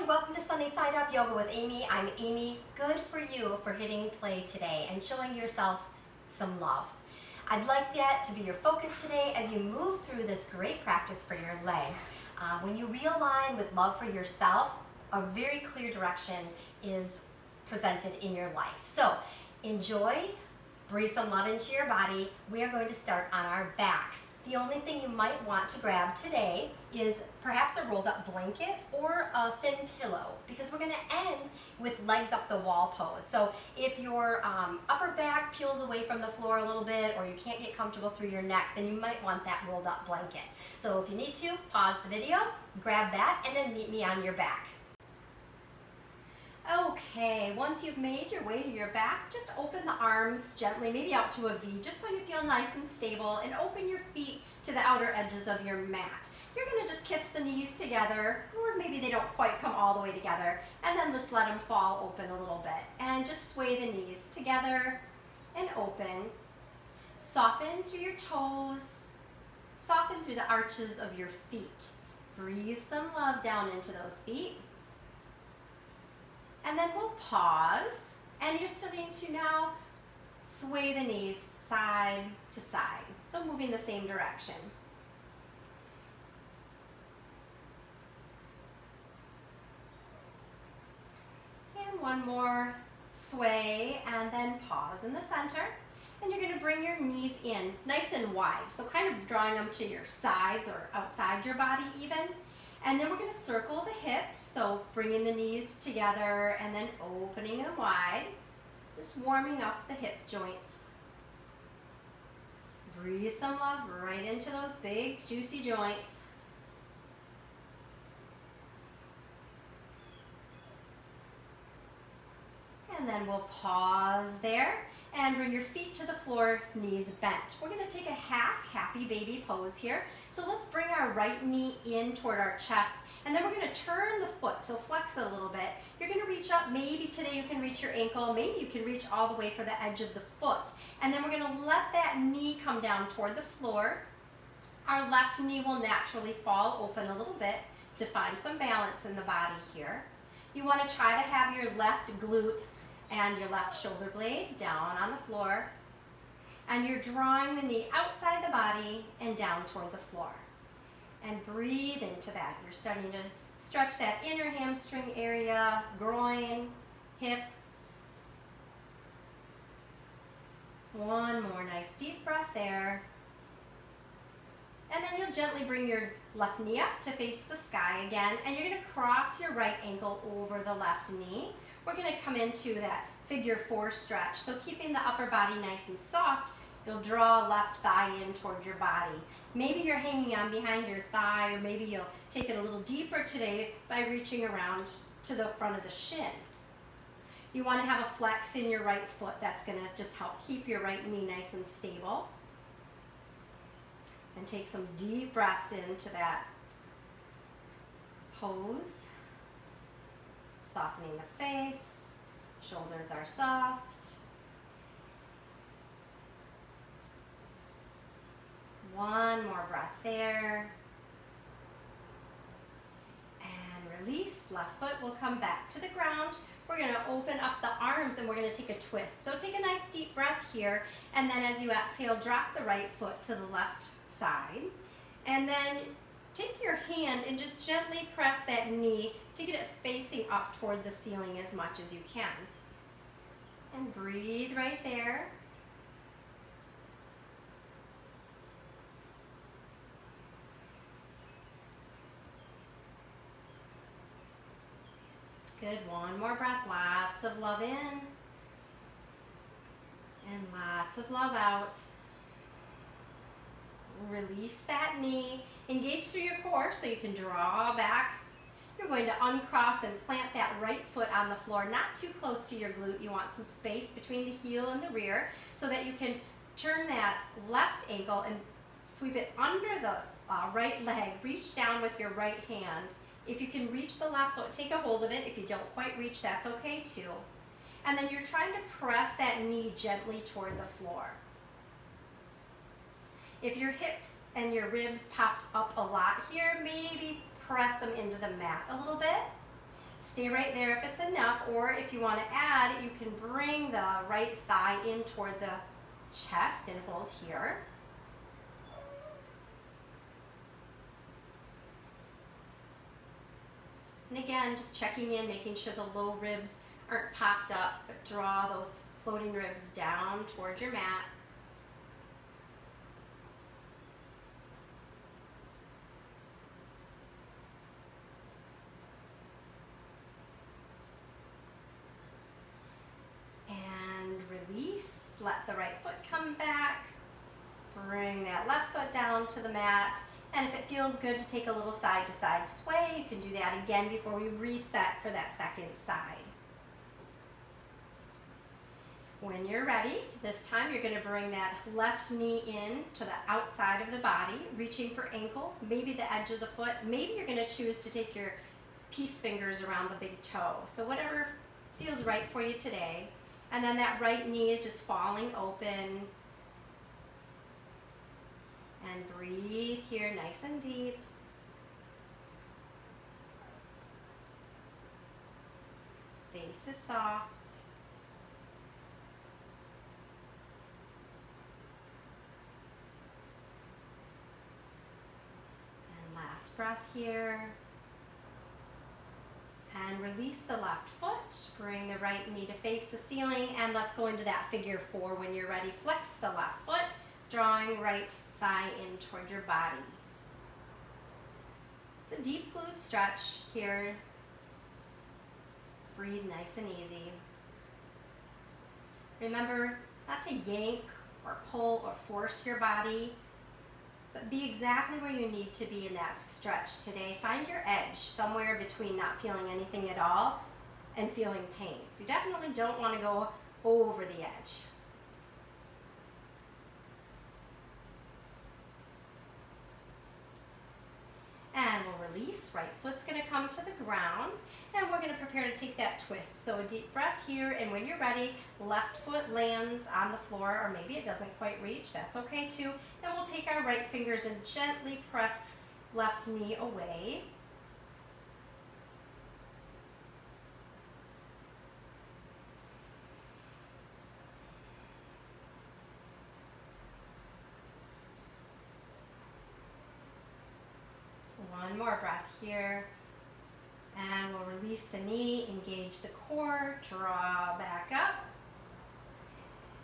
welcome to Sunny Side Up Yoga with Amy. I'm Amy. Good for you for hitting play today and showing yourself some love. I'd like that to be your focus today as you move through this great practice for your legs. When you realign with love for yourself, a very clear direction is presented in your life. So enjoy, breathe some love into your body. We are going to start on our backs. The only thing you might want to grab today is perhaps a rolled up blanket or a thin pillow, because we're going to end with legs up the wall pose. So if your upper back peels away from the floor a little bit, or you can't get comfortable through your neck, then you might want that rolled up blanket. So if you need to, pause the video, grab that, and then meet me on your back. Okay, once you've made your way to your back, just open the arms gently, maybe out to a V, just so you feel nice and stable, and open your feet to the outer edges of your mat. You're going to just kiss the knees together, or maybe they don't quite come all the way together, and then just let them fall open a little bit. And just sway the knees together and open. Soften through your toes, soften through the arches of your feet. Breathe some love down into those feet. And then we'll pause, and you're starting to now sway the knees side to side, so moving the same direction. And one more sway, and then pause in the center. And you're going to bring your knees in nice and wide, so kind of drawing them to your sides or outside your body even. And then we're going to circle the hips, so bringing the knees together and then opening them wide, just warming up the hip joints. Breathe some love right into those big, juicy joints. And then we'll pause there and bring your feet to the floor, knees bent. We're going to take a half happy baby pose here. So let's bring our right knee in toward our chest, and then we're going to turn the foot, so flex it a little bit. You're going to reach up. Maybe today you can reach your ankle. Maybe you can reach all the way for the edge of the foot. And then we're going to let that knee come down toward the floor. Our left knee will naturally fall open a little bit to find some balance in the body here. You want to try to have your left glute and your left shoulder blade down on the floor, and you're drawing the knee outside the body and down toward the floor. And breathe into that. You're starting to stretch that inner hamstring area, groin, hip. One more nice deep breath there. And then you'll gently bring your left knee up to face the sky again, and you're going to cross your right ankle over the left knee. We're going to come into that figure four stretch. So keeping the upper body nice and soft, you'll draw left thigh in toward your body. Maybe you're hanging on behind your thigh, or maybe you'll take it a little deeper today by reaching around to the front of the shin. You want to have a flex in your right foot. That's going to just help keep your right knee nice and stable. And take some deep breaths into that pose. Softening the face, shoulders are soft. One more breath there. And release, left foot will come back to the ground. We're going to open up the arms and we're going to take a twist. So take a nice deep breath here, and then as you exhale, drop the right foot to the left side. And then take your hand and just gently press that knee to get it facing up toward the ceiling as much as you can. And breathe right there. Good, one more breath, lots of love in and lots of love out. Release that knee, engage through your core so you can draw back. You're going to uncross and plant that right foot on the floor, not too close to your glute. You want some space between the heel and the rear so that you can turn that left ankle and sweep it under the right leg. Reach down with your right hand. If you can reach the left foot, take a hold of it. If you don't quite reach, that's okay too. And then you're trying to press that knee gently toward the floor. If your hips and your ribs popped up a lot here, maybe press them into the mat a little bit. Stay right there if it's enough, or if you want to add, you can bring the right thigh in toward the chest and hold here. And again, just checking in, making sure the low ribs aren't popped up, but draw those floating ribs down toward your mat. And release, let the right foot come back. Bring that left foot down to the mat. And if it feels good to take a little side to side sway, you can do that again before we reset for that second side. When you're ready, this time you're going to bring that left knee in to the outside of the body, reaching for ankle, maybe the edge of the foot. Maybe you're going to choose to take your peace fingers around the big toe. So whatever feels right for you today. And then that right knee is just falling open. And breathe here nice and deep. Face is soft. And last breath here. And release the left foot. Bring the right knee to face the ceiling. And let's go into that figure 4 when you're ready. Flex the left foot, drawing right thigh in toward your body. It's a deep glute stretch here. Breathe nice and easy. Remember not to yank or pull or force your body, but be exactly where you need to be in that stretch today. Find your edge somewhere between not feeling anything at all and feeling pain. So you definitely don't want to go over the edge. And we'll release, right foot's going to come to the ground, and we're going to prepare to take that twist. So a deep breath here, and when you're ready, left foot lands on the floor, or maybe it doesn't quite reach, that's okay too. Then we'll take our right fingers and gently press left knee away. One more breath here, and we'll release the knee, engage the core, draw back up,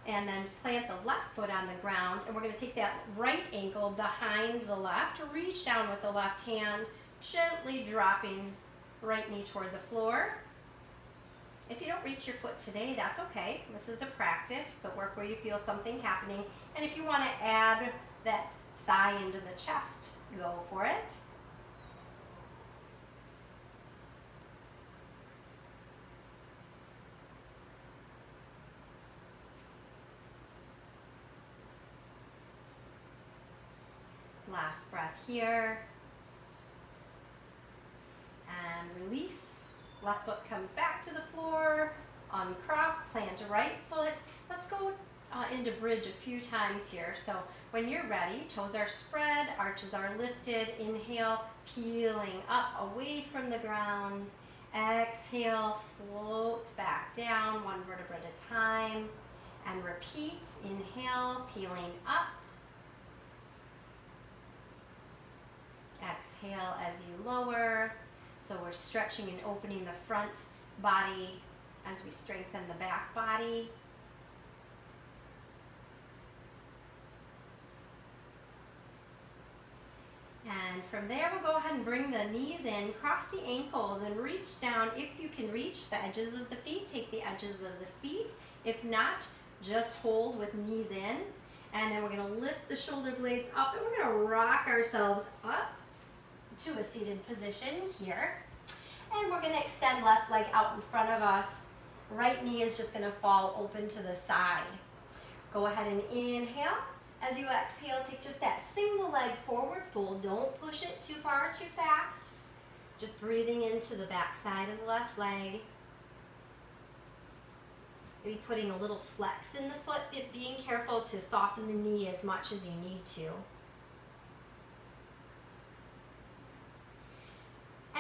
and then plant the left foot on the ground, and we're going to take that right ankle behind the left, reach down with the left hand, gently dropping right knee toward the floor. If you don't reach your foot today, that's okay. This is a practice, so work where you feel something happening, and if you want to add that thigh into the chest, go for it. Last breath here. And release. Left foot comes back to the floor. Uncross, plant right foot. Let's go into bridge a few times here. So when you're ready, toes are spread, arches are lifted. Inhale, peeling up away from the ground. Exhale, float back down, one vertebra at a time. And repeat. Inhale, peeling up. Exhale as you lower. So we're stretching and opening the front body as we strengthen the back body. And from there, we'll go ahead and bring the knees in, cross the ankles, and reach down. If you can reach the edges of the feet, take the edges of the feet. If not, just hold with knees in. And then we're going to lift the shoulder blades up, and we're going to rock ourselves up to a seated position here. And we're going to extend left leg out in front of us. Right knee is just going to fall open to the side. Go ahead and inhale. As you exhale, take just that single leg forward fold. Don't push it too far or too fast. Just breathing into the back side of the left leg. Maybe putting a little flex in the foot, but being careful to soften the knee as much as you need to.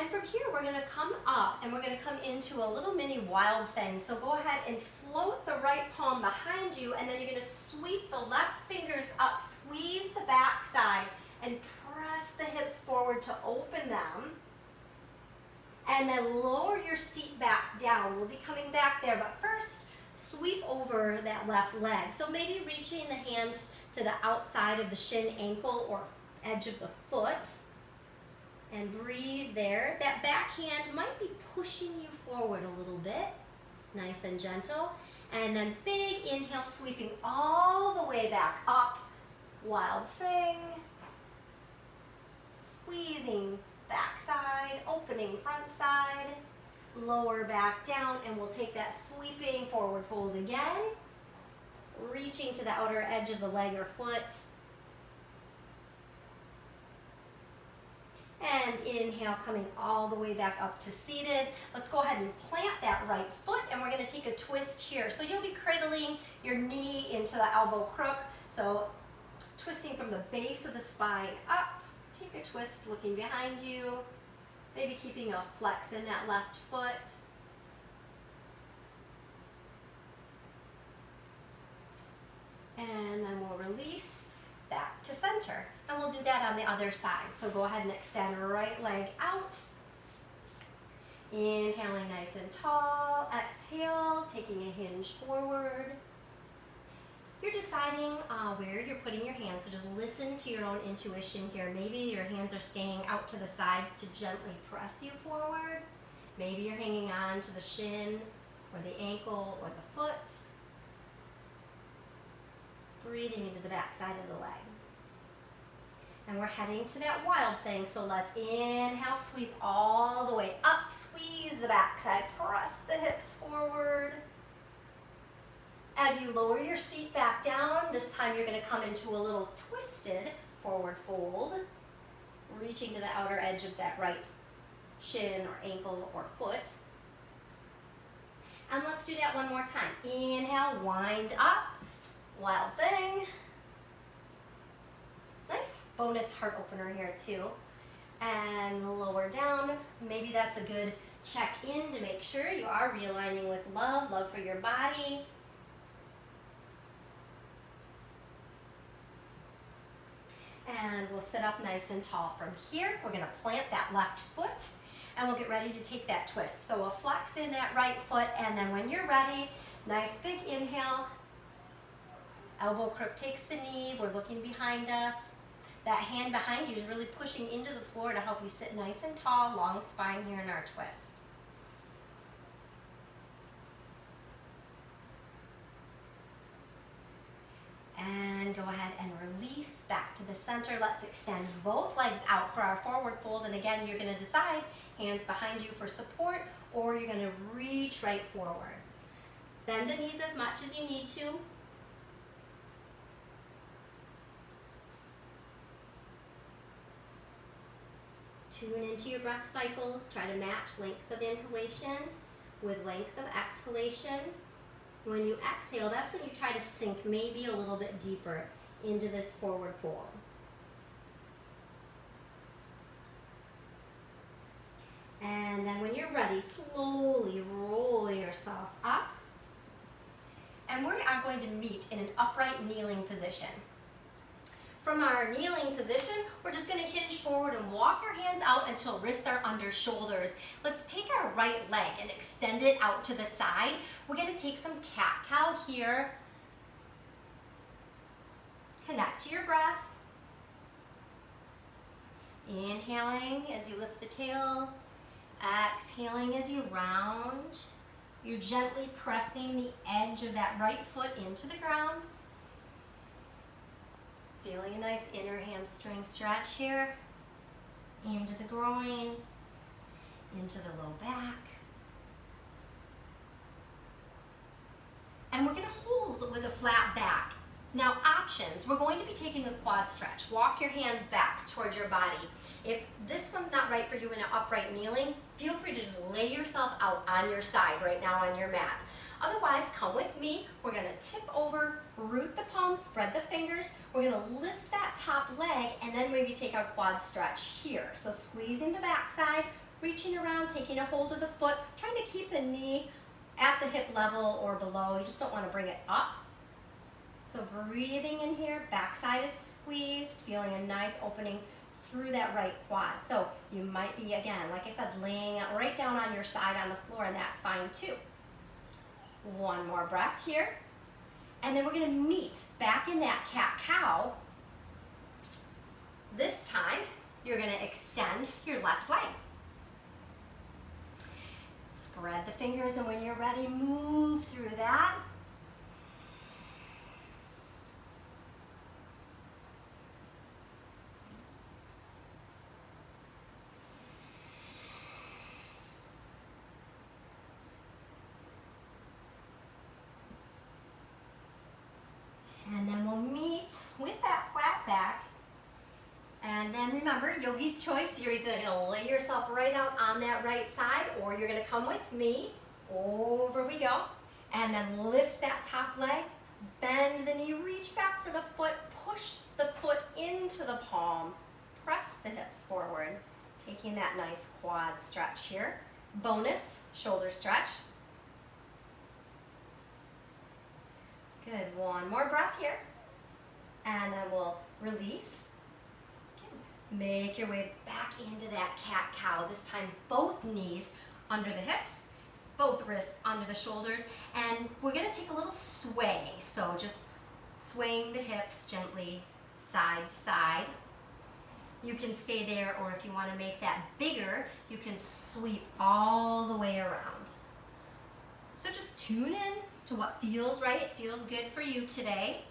And from here, we're gonna come up and we're gonna come into a little mini wild thing. So go ahead and float the right palm behind you, and then you're gonna sweep the left fingers up, squeeze the back side, and press the hips forward to open them. And then lower your seat back down. We'll be coming back there, but first, sweep over that left leg. So maybe reaching the hands to the outside of the shin, ankle, or edge of the foot. And breathe there. That back hand might be pushing you forward a little bit. Nice and gentle. And then big inhale, sweeping all the way back up. Wild thing. Squeezing back side, opening front side. Lower back down, and we'll take that sweeping forward fold again. Reaching to the outer edge of the leg or foot. And inhale, coming all the way back up to seated. Let's go ahead and plant that right foot, and we're gonna take a twist here. So you'll be cradling your knee into the elbow crook. So twisting from the base of the spine up. Take a twist, looking behind you. Maybe keeping a flex in that left foot. And then we'll release back to center. And we'll do that on the other side. So go ahead and extend right leg out. Inhaling nice and tall. Exhale, taking a hinge forward. You're deciding where you're putting your hands, so just listen to your own intuition here. Maybe your hands are staying out to the sides to gently press you forward. Maybe you're hanging on to the shin or the ankle or the foot. Breathing into the back side of the leg. And we're heading to that wild thing, so let's inhale, sweep all the way up, squeeze the back side, press the hips forward. As you lower your seat back down, this time you're going to come into a little twisted forward fold, reaching to the outer edge of that right shin or ankle or foot. And let's do that one more time. Inhale, wind up, wild thing. Nice bonus heart opener here too. And lower down. Maybe that's a good check-in to make sure you are realigning with love for your body. And we'll sit up nice and tall. From here, we're going to plant that left foot, and we'll get ready to take that twist. So we'll flex in that right foot, and then when you're ready, nice big inhale. Elbow crook takes the knee. We're looking behind us. That hand behind you is really pushing into the floor to help you sit nice and tall, long spine here in our twist. And go ahead and release back to the center. Let's extend both legs out for our forward fold. And again, you're going to decide hands behind you for support, or you're going to reach right forward. Bend the knees as much as you need to. Tune into your breath cycles. Try to match length of inhalation with length of exhalation. When you exhale, that's when you try to sink maybe a little bit deeper into this forward fold. And then when you're ready, slowly roll yourself up. And we are going to meet in an upright kneeling position. From our kneeling position, we're just going to hinge forward and walk our hands out until wrists are under shoulders. Let's take our right leg and extend it out to the side. We're going to take some cat-cow here. Connect to your breath. Inhaling as you lift the tail. Exhaling as you round. You're gently pressing the edge of that right foot into the ground. Feeling a nice inner hamstring stretch here, into the groin, into the low back. And we're going to hold with a flat back. Now options, we're going to be taking a quad stretch. Walk your hands back towards your body. If this one's not right for you in an upright kneeling, feel free to just lay yourself out on your side right now on your mat. Otherwise, come with me. We're going to tip over, root the palms, spread the fingers. We're going to lift that top leg and then maybe take our quad stretch here. So squeezing the back side, reaching around, taking a hold of the foot, trying to keep the knee at the hip level or below. You just don't want to bring it up. So breathing in here, backside is squeezed, feeling a nice opening through that right quad. So you might be, again, like I said, laying right down on your side on the floor, and that's fine too. One more breath here. And then we're going to meet back in that cat-cow. This time, you're going to extend your left leg. Spread the fingers, and when you're ready, move through that. And then we'll meet with that flat back. And then remember, yogi's choice, you're either going to lay yourself right out on that right side, or you're going to come with me. Over we go. And then lift that top leg, bend the knee, reach back for the foot, push the foot into the palm, press the hips forward, taking that nice quad stretch here. Bonus shoulder stretch. Good, one more breath here. And then we'll release. Make your way back into that cat-cow. This time, both knees under the hips, both wrists under the shoulders, and we're going to take a little sway. So just swaying the hips gently side to side. You can stay there, or if you want to make that bigger, you can sweep all the way around. So just tune in to what feels right, feels good for you today.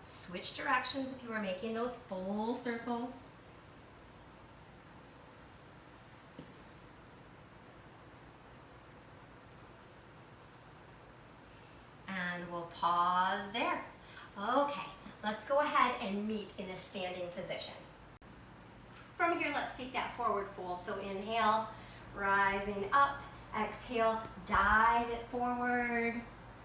Switch directions if you are making those full circles. And we'll pause there. Okay, let's go ahead and meet in a standing position. From here, let's take that forward fold. So inhale, rising up. Exhale, dive it forward.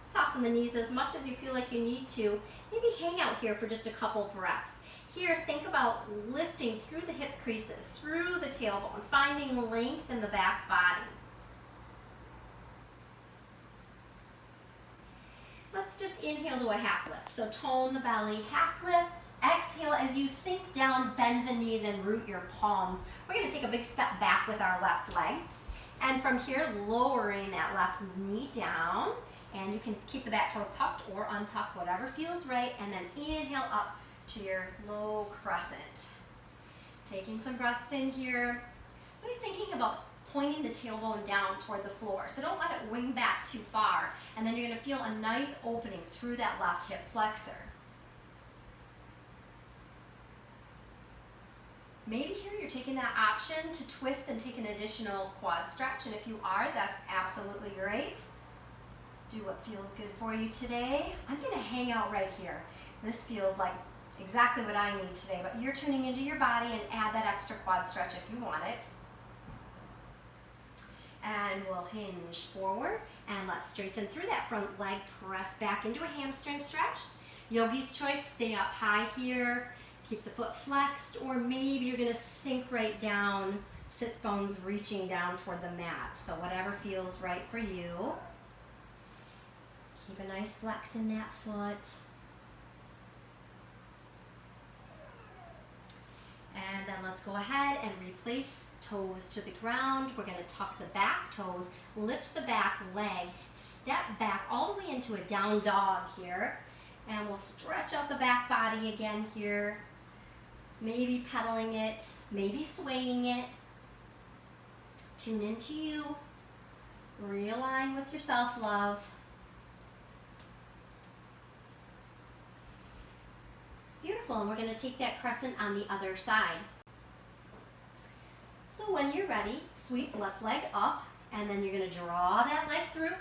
Soften the knees as much as you feel like you need to. Maybe hang out here for just a couple breaths. Here, think about lifting through the hip creases, through the tailbone, finding length in the back body. Let's just inhale to a half lift. So tone the belly, half lift. Exhale as you sink down, bend the knees and root your palms. We're going to take a big step back with our left leg. And from here, lowering that left knee down. And you can keep the back toes tucked or untucked, whatever feels right. And then inhale up to your low crescent. Taking some breaths in here. Really thinking about pointing the tailbone down toward the floor. So don't let it wing back too far. And then you're going to feel a nice opening through that left hip flexor. Maybe here you're taking that option to twist and take an additional quad stretch. And if you are, that's absolutely great. Do what feels good for you today. I'm going to hang out right here. This feels like exactly what I need today, but you're tuning into your body and add that extra quad stretch if you want it. And we'll hinge forward and let's straighten through that front leg, press back into a hamstring stretch. Yogi's choice, stay up high here, keep the foot flexed, or maybe you're going to sink right down, sits bones reaching down toward the mat. So whatever feels right for you. Keep a nice flex in that foot. And then let's go ahead and replace toes to the ground. We're going to tuck the back toes, lift the back leg, step back all the way into a down dog here. And we'll stretch out the back body again here. Maybe pedaling it, maybe swaying it. Tune into you. Realign with your self-love. Beautiful, and we're going to take that crescent on the other side. So when you're ready, sweep left leg up, and then you're going to draw that leg through,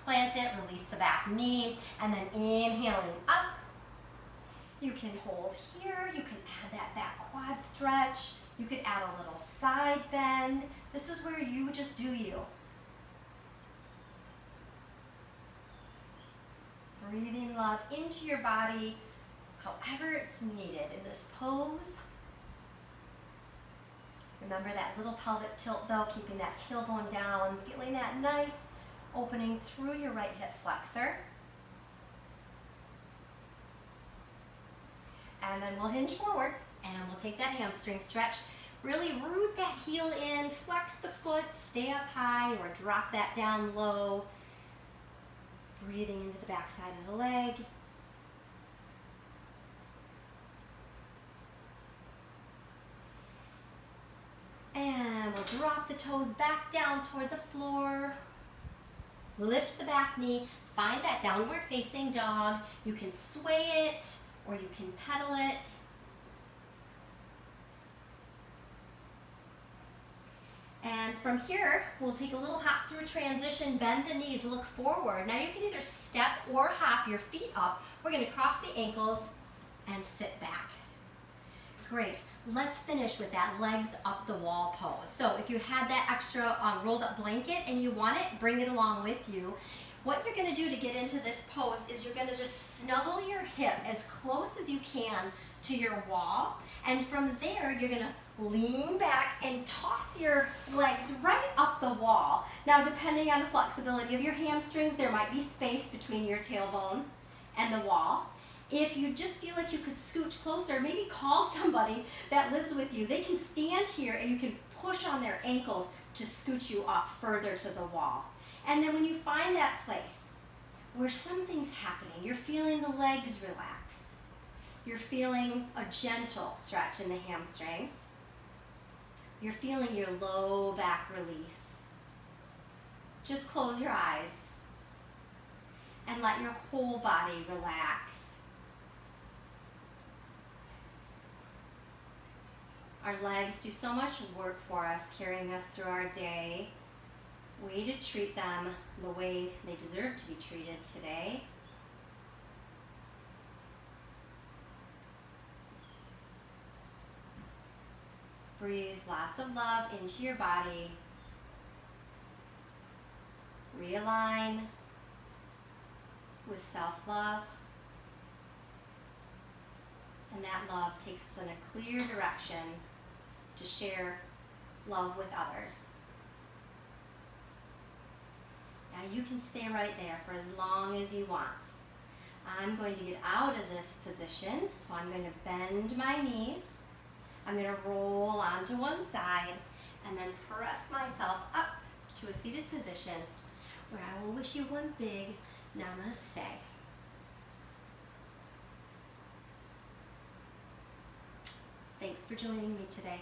plant it, release the back knee, and then inhaling up. You can hold here, you can add that back quad stretch, you could add a little side bend. This is where you just do you. Breathing love into your body, however it's needed in this pose. Remember that little pelvic tilt though, keeping that tailbone down, feeling that nice opening through your right hip flexor. And then we'll hinge forward and we'll take that hamstring stretch. Really root that heel in, flex the foot, stay up high or drop that down low. Breathing into the back side of the leg. And we'll drop the toes back down toward the floor. Lift the back knee, find that downward facing dog. You can sway it or you can pedal it. And from here, we'll take a little hop through transition, bend the knees, look forward. Now you can either step or hop your feet up. We're gonna cross the ankles and sit back. Great, let's finish with that legs up the wall pose. So if you had that extra rolled up blanket and you want it, bring it along with you. What you're gonna do to get into this pose is you're gonna just snuggle your hip as close as you can to your wall. And from there, you're gonna lean back and toss your legs right up the wall. Now, depending on the flexibility of your hamstrings, there might be space between your tailbone and the wall. If you just feel like you could scooch closer, maybe call somebody that lives with you. They can stand here and you can push on their ankles to scooch you up further to the wall. And then when you find that place where something's happening, you're feeling the legs relax. You're feeling a gentle stretch in the hamstrings. You're feeling your low back release. Just close your eyes and let your whole body relax. Our legs do so much work for us, carrying us through our day. Way to treat them the way they deserve to be treated today. Breathe lots of love into your body. Realign with self-love. And that love takes us in a clear direction to share love with others. Now you can stay right there for as long as you want. I'm going to get out of this position, so I'm going to bend my knees. I'm going to roll onto one side and then press myself up to a seated position where I will wish you one big namaste. Thanks for joining me today.